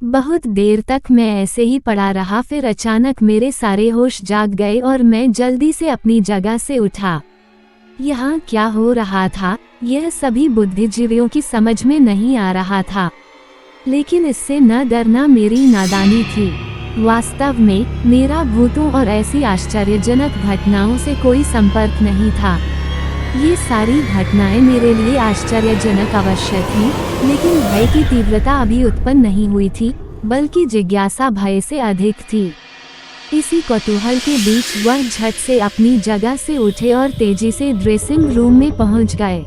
बहुत देर तक मैं ऐसे ही पड़ा रहा, फिर अचानक मेरे सारे होश जाग गए और मैं जल्दी से अपनी जगह से उठा। यहाँ क्या हो रहा था, यह सभी बुद्धिजीवियों की समझ में नहीं आ रहा था, लेकिन इससे न डरना मेरी नादानी थी। वास्तव में मेरा भूतों और ऐसी आश्चर्यजनक घटनाओं से कोई संपर्क नहीं था। ये सारी घटनाएं मेरे लिए आश्चर्यजनक अवश्य थी, लेकिन भय की तीव्रता अभी उत्पन्न नहीं हुई थी, बल्कि जिज्ञासा भय से अधिक थी। इसी कौतूहल के बीच वह झट से अपनी जगह से उठे और तेजी से ड्रेसिंग रूम में पहुंच गए।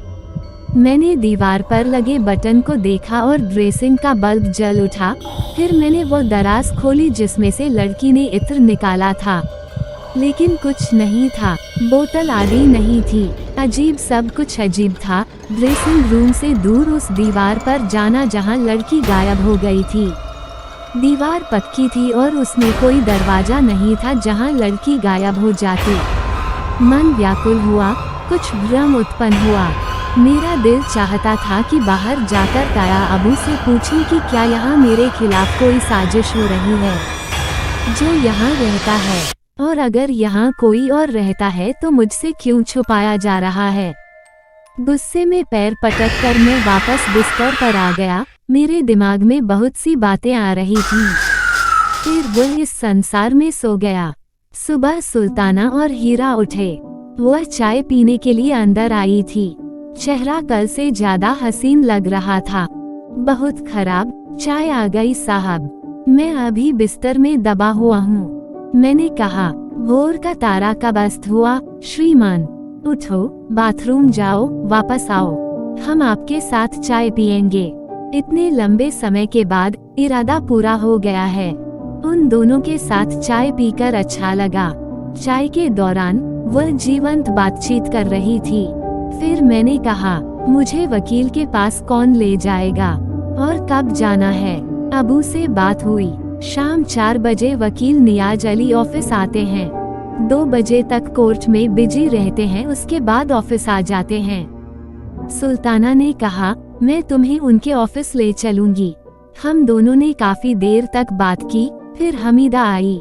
मैंने दीवार पर लगे बटन को देखा और ड्रेसिंग का बल्ब जल उठा। फिर मैंने वो दराज खोली जिसमें से लड़की ने इत्र निकाला था, लेकिन कुछ नहीं था, बोतल आदि नहीं थी। अजीब, सब कुछ अजीब था। ड्रेसिंग रूम से दूर उस दीवार पर जाना जहां लड़की गायब हो गई थी। दीवार पक्की थी और उसमें कोई दरवाजा नहीं था जहां लड़की गायब हो जाती। मन व्याकुल हुआ, कुछ भ्रम उत्पन्न हुआ। मेरा दिल चाहता था कि बाहर जाकर ताया अबू से पूछूं कि क्या यहाँ मेरे खिलाफ कोई साजिश हो रही है। जो यहाँ रहता है, और अगर यहाँ कोई और रहता है तो मुझसे क्यों छुपाया जा रहा है। गुस्से में पैर पटक कर मैं वापस बिस्तर पर आ गया। मेरे दिमाग में बहुत सी बातें आ रही थीं। फिर वह इस संसार में सो गया। सुबह सुल्ताना और हीरा उठे। वह चाय पीने के लिए अंदर आई थी। चेहरा कल से ज्यादा हसीन लग रहा था। बहुत खराब चाय आ गई साहब, मैं अभी बिस्तर में दबा हुआ हूँ। मैंने कहा, भोर का तारा कब अस्त हुआ श्रीमान? उठो, बाथरूम जाओ, वापस आओ, हम आपके साथ चाय पिएंगे। इतने लंबे समय के बाद इरादा पूरा हो गया है। उन दोनों के साथ चाय पीकर अच्छा लगा। चाय के दौरान वह जीवंत बातचीत कर रही थी। फिर मैंने कहा, मुझे वकील के पास कौन ले जाएगा और कब जाना है? अबू से बात हुई। शाम 4 बजे वकील नियाज अली ऑफिस आते हैं। 2 बजे तक कोर्ट में बिजी रहते हैं, उसके बाद ऑफिस आ जाते हैं। सुल्ताना ने कहा, मैं तुम्हें उनके ऑफिस ले चलूंगी। हम दोनों ने काफी देर तक बात की। फिर हमीदा आई।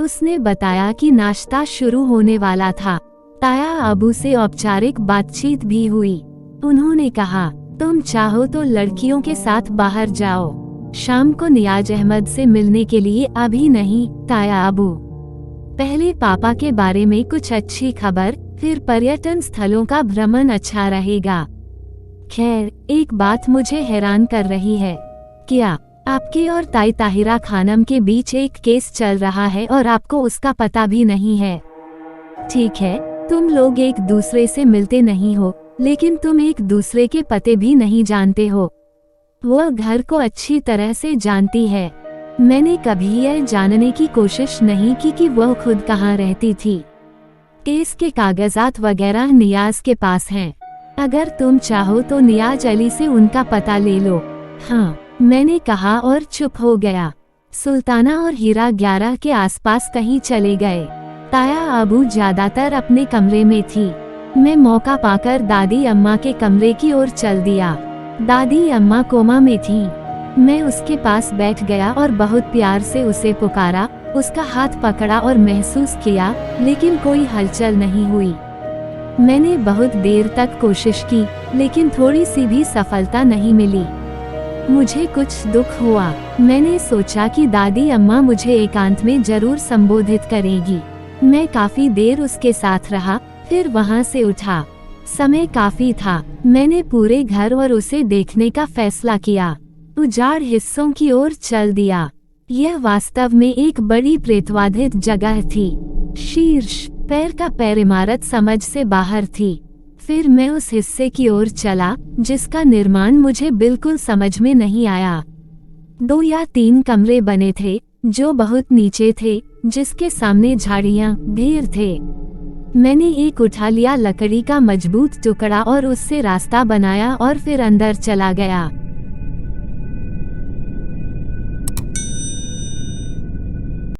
उसने बताया कि नाश्ता शुरू होने वाला था। ताया अबू से औपचारिक बातचीत भी हुई। उन्होंने कहा, तुम चाहो तो लड़कियों के साथ बाहर जाओ, शाम को नियाज अहमद से मिलने के लिए। अभी नहीं ताया अबू, पहले पापा के बारे में कुछ अच्छी खबर, फिर पर्यटन स्थलों का भ्रमण अच्छा रहेगा। खैर, एक बात मुझे हैरान कर रही है। क्या आपके और ताई ताहिरा खानम के बीच एक केस चल रहा है और आपको उसका पता भी नहीं है? ठीक है, तुम लोग एक दूसरे से मिलते नहीं हो, लेकिन तुम एक दूसरे के पते भी नहीं जानते हो। वह घर को अच्छी तरह से जानती है। मैंने कभी यह जानने की कोशिश नहीं की कि वह खुद कहाँ रहती थी। केस के कागजात वगैरह नियाज के पास हैं। अगर तुम चाहो तो नियाज अली से उनका पता ले लो। हाँ, मैंने कहा और चुप हो गया। सुल्ताना और हीरा 11 के आसपास कहीं चले गए। ताया अबू ज्यादातर अपने कमरे में थी। मैं मौका पाकर दादी अम्मा के कमरे की ओर चल दिया। दादी अम्मा कोमा में थी। मैं उसके पास बैठ गया और बहुत प्यार से उसे पुकारा। उसका हाथ पकड़ा और महसूस किया, लेकिन कोई हलचल नहीं हुई। मैंने बहुत देर तक कोशिश की, लेकिन थोड़ी सी भी सफलता नहीं मिली। मुझे कुछ दुख हुआ। मैंने सोचा कि दादी अम्मा मुझे एकांत में जरूर संबोधित करेगी। मैं काफी देर उसके साथ रहा, फिर वहाँ से उठा। समय काफी था। मैंने पूरे घर और उसे देखने का फैसला किया। उजाड़ हिस्सों की ओर चल दिया। यह वास्तव में एक बड़ी प्रेतवाधित जगह थी। शीर्ष पैर का पैर इमारत समझ से बाहर थी। फिर मैं उस हिस्से की ओर चला जिसका निर्माण मुझे बिल्कुल समझ में नहीं आया। 2 या 3 कमरे बने थे जो बहुत नीचे थे, जिसके सामने झाड़ियां, ढेर थे। मैंने एक उठा लिया लकड़ी का मजबूत टुकड़ा और उससे रास्ता बनाया और फिर अंदर चला गया।